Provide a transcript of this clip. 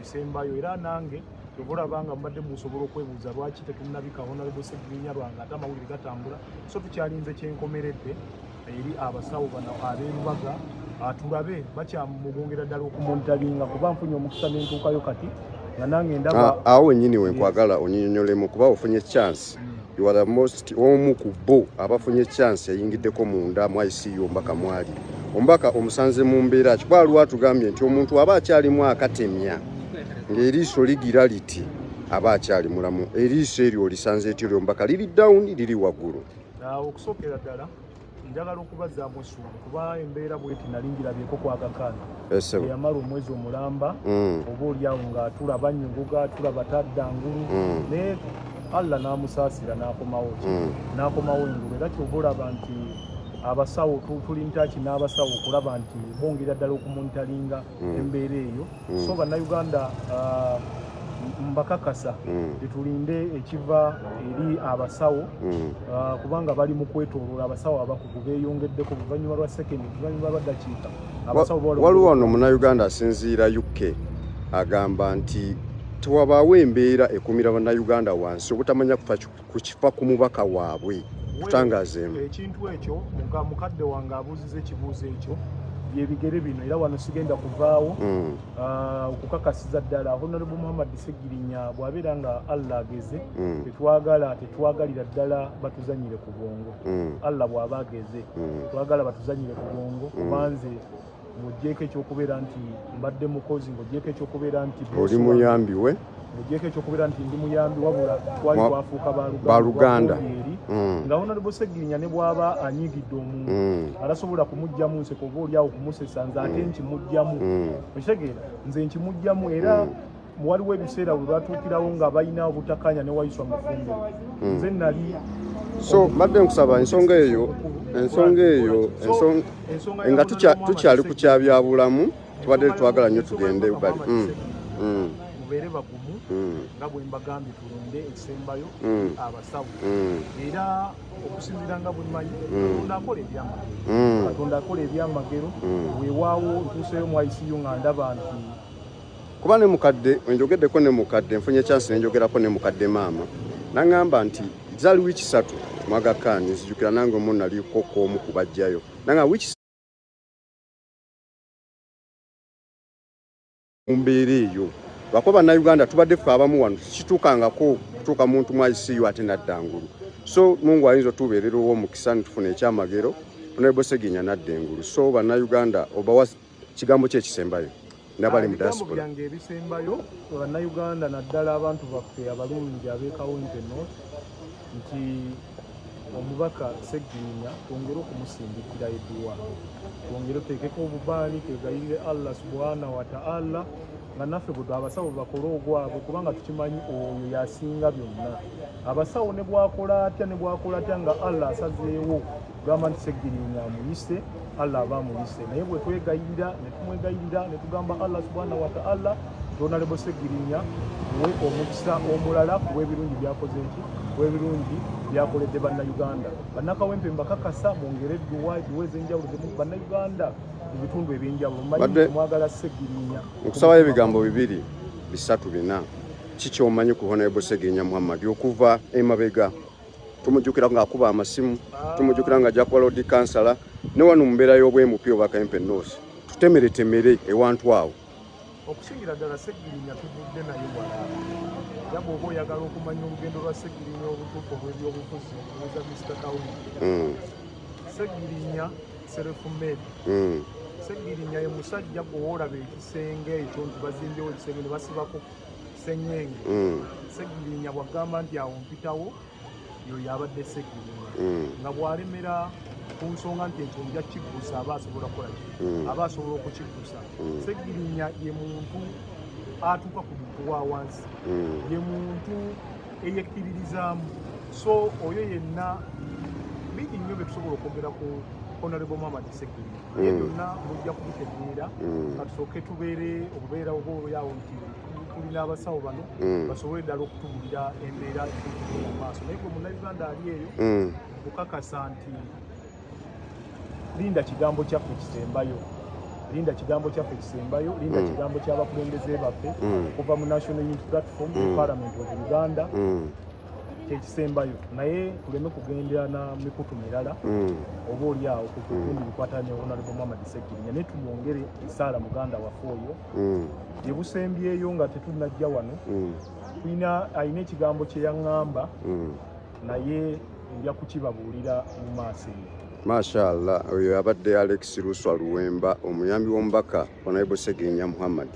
esembayo era nange olabanga mbadde musobola okwebuuza lwaki tetunnabika Honorable Sseggirinya lwange ate amawulire gatambula so tukyalinze kyenkomeredde eri abasawo bano ab'Elubaga tulabe bakyamugongera ddala okumuntabinga kuba nfunye omukisa n'entuukayo kati nga nange ndaba awo wennyini wenkwagala onyonyolemu kuba ofunye chance you are the most omu ku bo abafunye chance yayingiddeko munda mu ICU mbaka mwali ombaka omusanze mu mbeera kikuba lwatugambye nti omuntu aba akyalimu akatemya ng'eriiso ligira liti aba akyali mulamu eriiso eryo lisanze etyo mbaka liri down liri waggulu okusookera ddala njagala okubazaamu essuubi kuba embeera bweti nali ngirabyeko kwagakaana eyamala omwezi omulamba oba oliawo nga tulaba Nyunguga tulaba Taddangulu naye Allah n'amusaasira n'akomawo engulu era kyoba olaba nti abasawo tuli ntaki n'abasawo okulaba nti bongera ddala okumuntalinga embeera eyo so bannayuganda mbakakasa tetulinde ekiva eri abasawo kubanga bali mu kwetooloola abasawo abakugu beeyongeddeko oluvannyuma lwa sekendi oluvannyuma lwa ddakiika waliwo ono munnayuganda asinziira UK agamba nti tewabaawo embeera ekumira bannayuganda wansi obutamanya kukifa ku mubaka waabwe kutangazeemu ekintu ekyo mukadde wange abuuziza ekibuuzo ekyo byebigere bino era wano sigenda kuvaawo okukakasiza ddala Honorable Muhammad Sseggirinya bw'abeera nga Allah ageze tetwagalira ddala batuzanyire ku bwongo Allah bw'aba ageze twagala batuzanyire ku bwongo kubanze ng'oggyeko ekyokubeera nti mbadde mukozi ng'oggyeko ekyokubeera nti oli muyambi we ng'oggyeko ekyokubeera nti ndi muyambi wabula twali twafuuka baluganda nga Honorable Sseggirinya ne bw'aba anyigidde omuntu alasobola kumugyamu nseko oba oliawo kumusesa nze ate nkimugyamu okitegeera nze nkimugyamu era waliwo ebiseera bwe lwatuukirawo nga balina obutakanya ne wayiswa mufumbiro nze nali so mbadde nkusaba ensonga eyo nga tukyali ku kyabyabulamu tubadde twagala nnyo tugende bali mubeere bagumu nga bwe mbagambye tulinde ekisembayo abasawo era okusinziira nga bwe mmanyi Katonda akola ebyamagero weewaawo ntuuseyo mu ICU nga ndaba nti kuba ne mukadde enjogeddeko ne mukadde nfunye chance nenjogerako ne mukadde maama naŋŋamba nti zaali wiiki 3 mwagakaani nzijukira nange omu naliko k'omu kubajjayo nanga wiiki mumbeera eyo lwakuba bannayuganda tubadde ffe abamu wano kituukangako kutuuka muntu mu ICU ate naddangulu so Mungu ayinza otubeerera ow'omukisa nitufuna ekyamagero Honorable Sseggirinya nadda engulu so bannayuganda obawa kigambo kyekisembayo nabali mu diaspora yange ebisembayo bannayuganda naddala abantu baffe abalungi ab'ekawunti North nti omubaka Sseggirinya twongere okumusindikira edduwa twongere oteekeko obubaani twegayirire Allah subhanahu wa ta'ala nga naffe bwe abasawo bakole ogwabwe kubanga tukimanyi oyo yasinga byonna abasawo ne bwakola atya nga Allah asazeewo gamba nti Sseggirinya amuyise Allah aba amuyise naye bwe twegayirira ne tumwegayirira ne tugamba Allah subhanahu wa ta'ala Honorable Sseggirinya muwe omukisa omulala w'ebirungi byakoze nti w'ebirungi byakoledde bannayuganda bannakawempe mbakakasa bongere edduwa ez'enjawulo bannayuganda mu bitundu ebyenjawulo mmanyi mwagala Sseggirinya nkusabayo ebigambo 2 3 4 kiki omanyi ku Honorable Sseggirinya Muhammad okuva emabega tumujjukira ng'akuba amasimu tumujjukira nga Jack Lord Kansala ne wano mu mbeera y'obwemupi oba Kawempe North tutemere ewantu awo okusingira ddala Sseggirinya tuvudde naye wala era bw'oba oyagala okumanya olugendo lwa Sseggirinya obutuufu obw'ebyobufuzi obuuza Mr. Kawempe Sseggirinya self-made Sseggirinya ye musajja bw'olaba ekisenge ekyo nti bazimbyewo ekisenge ne basibako senyenge Sseggirinya bw'agamba nti awo mpitawo yo yabadde Sseggirinya nga bw'alemera ku nsonga nti ekyo nja kikigusa aba asobola kukola aba asobola okukigusa Sseggirinya ye muntu atuuka ku muntu wa wansi ye muntu eyekkiririzaamu so oyo yenna bingi nnyo bye tusobola okwogera ku Honorable Muhammad Sseggirinya naye byonna mujja kubitegeera nga tusooke tubeere obubeera obaolyawo nti tulina abasawo bano basobole ddala okutubulira embeera ekiri mu maaso naye gwe munnayuganda ali eyo okukakasa nti linda kigambo kyaffe kisembayo linda kigambo kyaffe kisembayo, linda kigambo ky'abakulembeze baffe okuva mu National Unity Platform mu Parliament of Uganda kyekisembayo, naye tuleme kugendera na mikutu mirala oba oli awo ku kundi bikwatanye Honorable Muhammad Sseggirinya, ne tumwongere Sarah muganda waffe oyo yebusembyeyo nga tetunajja wano ayina ekigambo kye yaŋŋamba naye nja kukibabuulira mu maaso eyo. Mashallah, oyo abadde Alex Luswa Luwemba, omuyambi w'omubaka Honorable Sseggirinya Muhammad.